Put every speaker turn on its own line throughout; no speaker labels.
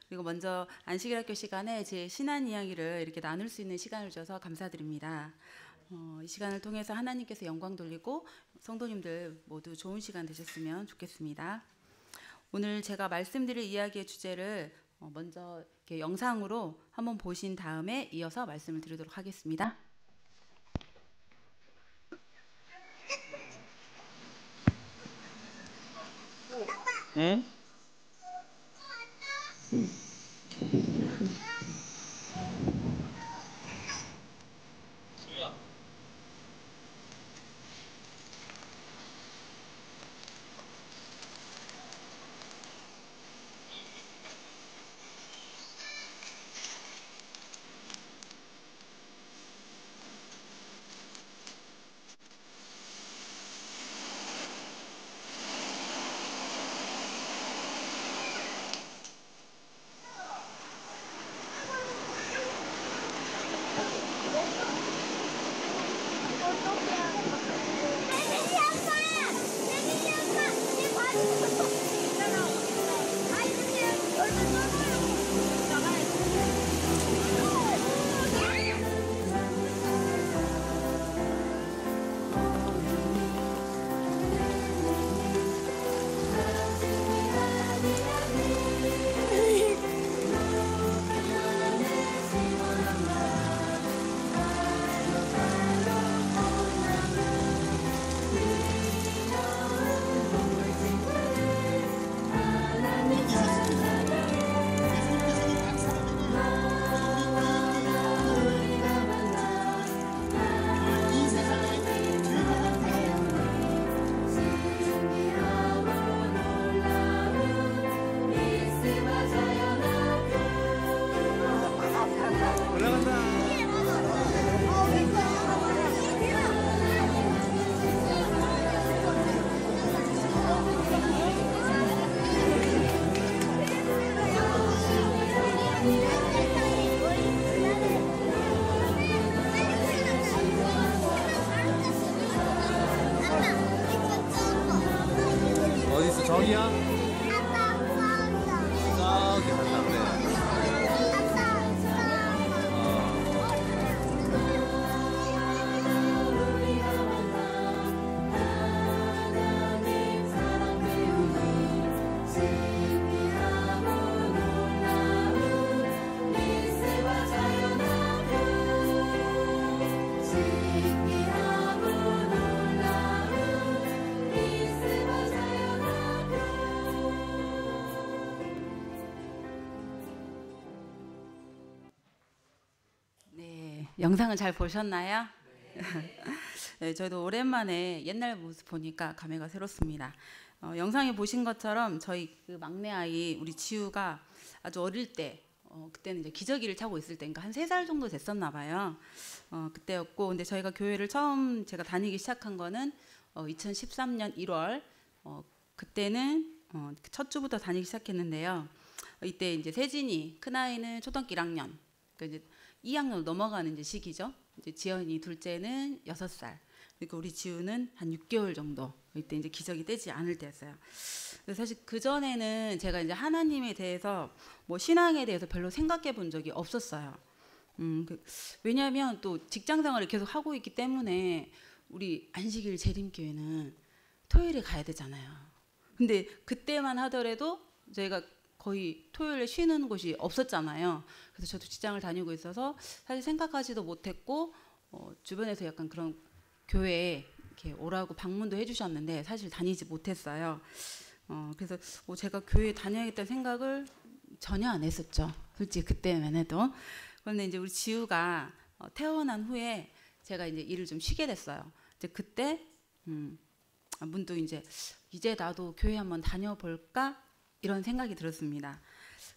그리고 먼저 안식일학교 시간에 제 신앙 이야기를 이렇게 나눌 수 있는 시간을 줘서 감사드립니다. 이 시간을 통해서 하나님께서 영광 돌리고 성도님들 모두 좋은 시간 되셨으면 좋겠습니다. 오늘 제가 말씀드릴 이야기의 주제를 먼저 이렇게 영상으로 한번 보신 다음에 이어서 말씀을 드리도록 하겠습니다.
응? 어디있어? 저기야? 저기 갔다 그래.
영상을 잘 보셨나요? 네, 저도 오랜만에 옛날 모습 보니까 감회가 새롭습니다. 영상에 보신 것처럼 저희 그 막내 아이 우리 지우가 아주 어릴 때 그때는 이제 기저귀를 차고 있을 때니까 한 3살 정도 됐었나 봐요. 그때였고, 근데 저희가 교회를 처음 제가 다니기 시작한 거는 2013년 1월 그때는 첫 주부터 다니기 시작했는데요. 이때 이제 세진이 큰 아이는 초등학교 1학년, 그러니까 이제 2학년 넘어가는 이제 시기죠. 이제 지연이 둘째는 6살, 그리고 우리 지우는 한 6개월 정도. 이때 이제 기저귀 떼지 않을 때였어요. 그래서 사실 그 전에는 제가 이제 하나님에 대해서 뭐 신앙에 대해서 별로 생각해 본 적이 없었어요. 왜냐하면 또 직장 생활을 계속 하고 있기 때문에 우리 안식일 재림교회는 토요일에 가야 되잖아요. 근데 그때만 하더라도 저희가 거의 토요일에 쉬는 곳이 없었잖아요. 그래서 저도 직장을 다니고 있어서 사실 생각하지도 못했고 주변에서 약간 그런 교회에 이렇게 오라고 방문도 해주셨는데 사실 다니지 못했어요. 그래서 제가 교회에 다녀야겠다는 생각을 전혀 안 했었죠. 솔직히 그때만 해도. 그런데 이제 우리 지우가 태어난 후에 제가 이제 일을 좀 쉬게 됐어요. 이제 그때 문득 이제 나도 교회 한번 다녀볼까? 이런 생각이 들었습니다.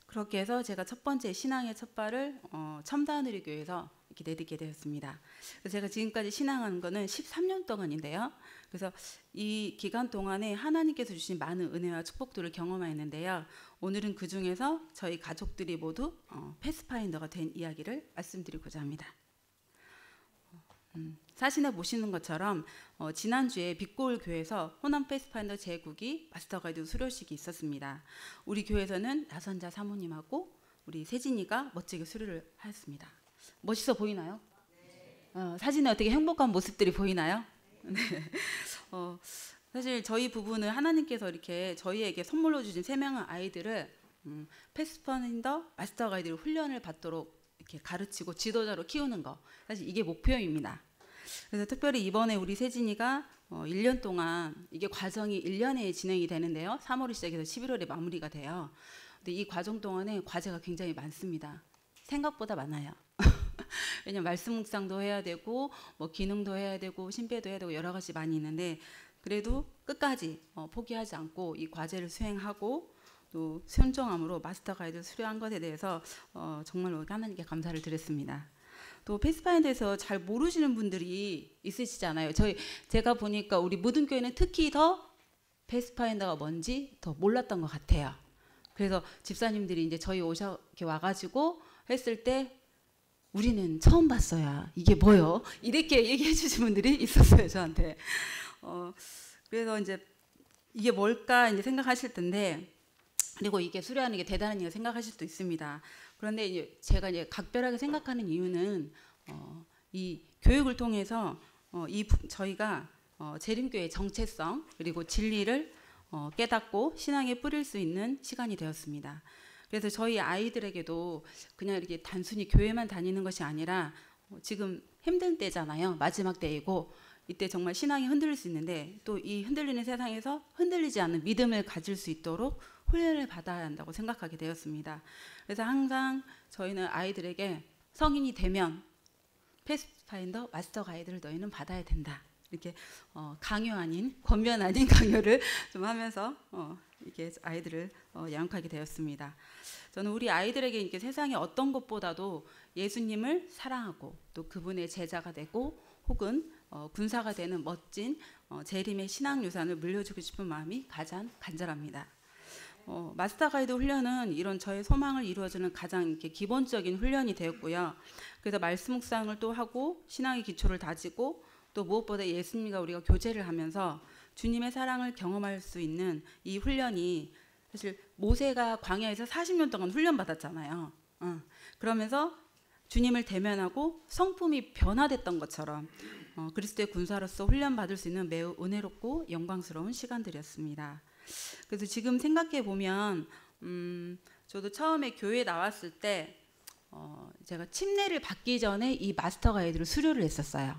그렇게 해서 제가 첫 번째 신앙의 첫 발을 첨다누리교회에서 이렇게 내딛게 되었습니다. 그래서 제가 지금까지 신앙한 거는 13년 동안인데요. 그래서 이 기간 동안에 하나님께서 주신 많은 은혜와 축복들을 경험했는데요. 오늘은 그 중에서 저희 가족들이 모두 패스파인더가 된 이야기를 말씀드리고자 합니다. 사진에 보시는 것처럼 지난주에 빛고울 교회에서 호남 패스파인더 제9기 마스터 가이드 수료식이 있었습니다. 우리 교회에서는 나선자 사모님하고 우리 세진이가 멋지게 수료를 하였습니다. 멋있어 보이나요? 사진에 어떻게 행복한 모습들이 보이나요? 네. 사실 저희 부부는 하나님께서 이렇게 저희에게 선물로 주신 3명의 아이들을 패스파인더 마스터 가이드로 훈련을 받도록 이렇게 가르치고 지도자로 키우는 거, 사실 이게 목표입니다. 그래서 특별히 이번에 우리 세진이가 1년 동안, 이게 과정이 1년에 진행이 되는데요. 3월에 시작해서 11월에 마무리가 돼요. 근데 이 과정 동안에 과제가 굉장히 많습니다. 생각보다 많아요. 왜냐면 말씀 묵상도 해야 되고 뭐 기능도 해야 되고 심배도 해야 되고 여러 가지 많이 있는데, 그래도 끝까지 포기하지 않고 이 과제를 수행하고 또 순종함으로 마스터 가이드를 수료한 것에 대해서 정말로 하나님께 감사를 드렸습니다. 또 패스파인더에서 잘 모르시는 분들이 있으시잖아요. 제가 보니까 우리 모든 교회는 특히 더 패스파인더가 뭔지 더 몰랐던 것 같아요. 그래서 집사님들이 이제 저희 이렇게 와가지고 했을 때 우리는 처음 봤어요. 이게 뭐요? 이렇게 얘기해 주신 분들이 있었어요, 저한테. 그래서 이제 이게 뭘까 이제 생각하실 텐데, 그리고 이게 수료하는 게 대단한 일을 생각하실 수도 있습니다. 그런데 이제 제가 이제 각별하게 생각하는 이유는 이 교육을 통해서 저희가 재림교회의 정체성 그리고 진리를 깨닫고 신앙에 뿌릴 수 있는 시간이 되었습니다. 그래서 저희 아이들에게도 그냥 이렇게 단순히 교회만 다니는 것이 아니라 지금 힘든 때잖아요. 마지막 때이고 이때 정말 신앙이 흔들릴 수 있는데, 또 이 흔들리는 세상에서 흔들리지 않는 믿음을 가질 수 있도록 훈련을 받아야 한다고 생각하게 되었습니다. 그래서 항상 저희는 아이들에게 성인이 되면 패스파인더 마스터 가이드를 너희는 받아야 된다, 이렇게 강요 아닌 권면 아닌 강요를 좀 하면서 이렇게 아이들을 양육하게 되었습니다. 저는 우리 아이들에게 이렇게 세상의 어떤 것보다도 예수님을 사랑하고 또 그분의 제자가 되고 혹은 군사가 되는 멋진 재림의 신앙 유산을 물려주고 싶은 마음이 가장 간절합니다. 마스터 가이드 훈련은 이런 저의 소망을 이루어주는 가장 이렇게 기본적인 훈련이 되었고요. 그래서 말씀 묵상을 또 하고 신앙의 기초를 다지고 또 무엇보다 예수님과 우리가 교제를 하면서 주님의 사랑을 경험할 수 있는 이 훈련이, 사실 모세가 광야에서 40년 동안 훈련 받았잖아요. 그러면서 주님을 대면하고 성품이 변화됐던 것처럼 그리스도의 군사로서 훈련 받을 수 있는 매우 은혜롭고 영광스러운 시간들이었습니다. 그래서 지금 생각해 보면 저도 처음에 교회에 나왔을 때 제가 침례를 받기 전에 이 마스터 가이드를 수료를 했었어요.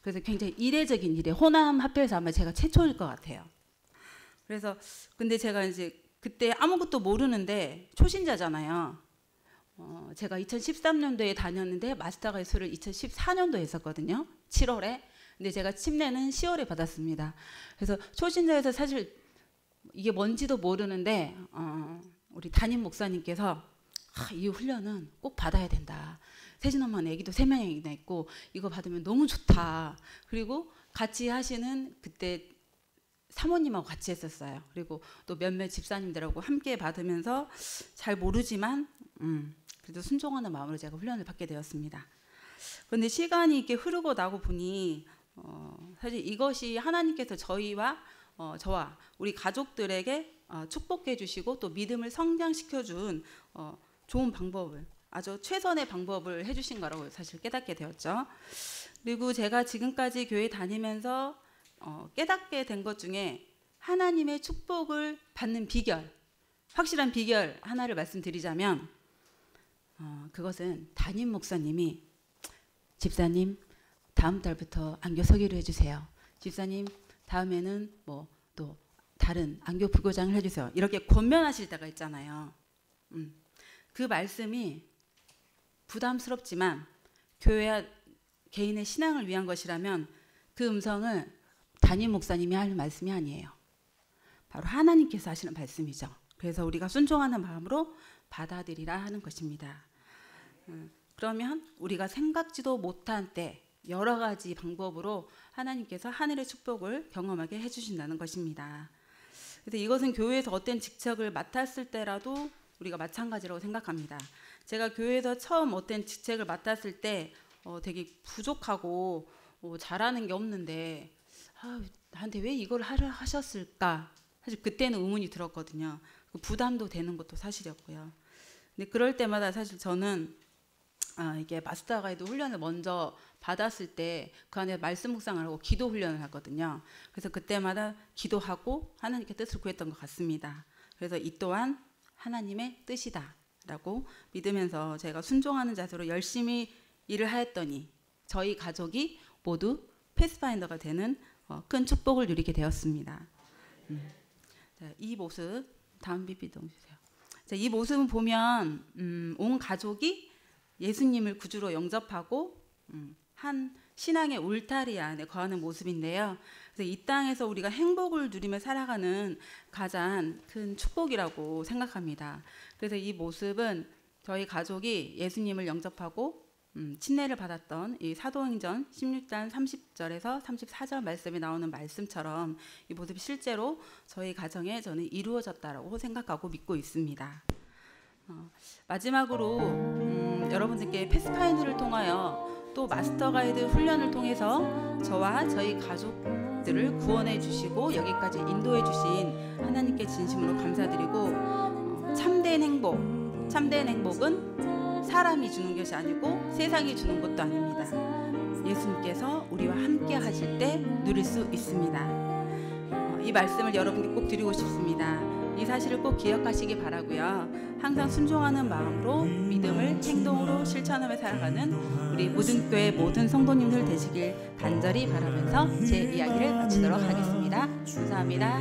그래서 굉장히 이례적인 일에 호남 합회에서 아마 제가 최초일 것 같아요. 그래서 근데 제가 이제 그때 아무것도 모르는데 초신자잖아요. 제가 2013년도에 다녔는데 마스터 가이드를 2014년도에 했었거든요. 7월에. 근데 제가 침례는 10월에 받았습니다. 그래서 초신자에서 사실 이게 뭔지도 모르는데 우리 담임 목사님께서 이 훈련은 꼭 받아야 된다. 세진 엄마는 애기도 3명이나 있고 이거 받으면 너무 좋다. 그리고 같이 하시는 그때 사모님하고 같이 했었어요. 그리고 또 몇몇 집사님들하고 함께 받으면서 잘 모르지만 그래도 순종하는 마음으로 제가 훈련을 받게 되었습니다. 그런데 시간이 이렇게 흐르고 나고 보니 사실 이것이 하나님께서 저와 우리 가족들에게 축복해 주시고 또 믿음을 성장시켜 준 좋은 방법을, 아주 최선의 방법을 해주신 거라고 사실 깨닫게 되었죠. 그리고 제가 지금까지 교회 다니면서 깨닫게 된 것 중에 하나님의 축복을 받는 비결, 확실한 비결 하나를 말씀드리자면 그것은 담임 목사님이 집사님 다음 달부터 안교 서기를 해주세요. 집사님 다음에는 뭐 또 다른 안교 부교장을 해주세요. 이렇게 권면하실 때가 있잖아요. 그 말씀이 부담스럽지만 교회와 개인의 신앙을 위한 것이라면 그 음성을 담임 목사님이 하는 말씀이 아니에요. 바로 하나님께서 하시는 말씀이죠. 그래서 우리가 순종하는 마음으로 받아들이라 하는 것입니다. 그러면 우리가 생각지도 못한 때 여러 가지 방법으로 하나님께서 하늘의 축복을 경험하게 해주신다는 것입니다. 그래서 이것은 교회에서 어떤 직책을 맡았을 때라도 우리가 마찬가지라고 생각합니다. 제가 교회에서 처음 어떤 직책을 맡았을 때 되게 부족하고 잘하는 게 없는데 나한테 왜 이걸 하셨을까? 사실 그때는 의문이 들었거든요. 부담도 되는 것도 사실이었고요. 근데 그럴 때마다 사실 저는 이게 마스터 가이드 훈련을 먼저 받았을 때 그 안에 말씀 묵상을 하고 기도 훈련을 하거든요. 그래서 그때마다 기도하고 하나님께 뜻을 구했던 것 같습니다. 그래서 이 또한 하나님의 뜻이다라고 믿으면서 제가 순종하는 자세로 열심히 일을 하였더니 저희 가족이 모두 패스파인더가 되는 큰 축복을 누리게 되었습니다. 자, 이 모습 다음 비비동 주세요. 자, 이 모습을 보면 온 가족이 예수님을 구주로 영접하고 한 신앙의 울타리 안에 거하는 모습인데요. 그래서 이 땅에서 우리가 행복을 누리며 살아가는 가장 큰 축복이라고 생각합니다. 그래서 이 모습은 저희 가족이 예수님을 영접하고 침례를 받았던 이 사도행전 16장 30절에서 34절 말씀에 나오는 말씀처럼 이 모습이 실제로 저희 가정에 저는 이루어졌다라고 생각하고 믿고 있습니다. 마지막으로 여러분들께 패스파인더를 통하여 또 마스터 가이드 훈련을 통해서 저와 저희 가족들을 구원해 주시고 여기까지 인도해 주신 하나님께 진심으로 감사드리고 참된 행복은 사람이 주는 것이 아니고 세상이 주는 것도 아닙니다. 예수님께서 우리와 함께 하실 때 누릴 수 있습니다. 이 말씀을 여러분께 꼭 드리고 싶습니다. 이 사실을 꼭 기억하시기 바라고요. 항상 순종하는 마음으로 믿음을 행동으로 실천하며 살아가는 우리 모든 교회 모든 성도님들 되시길 간절히 바라면서 제 이야기를 마치도록 하겠습니다. 감사합니다.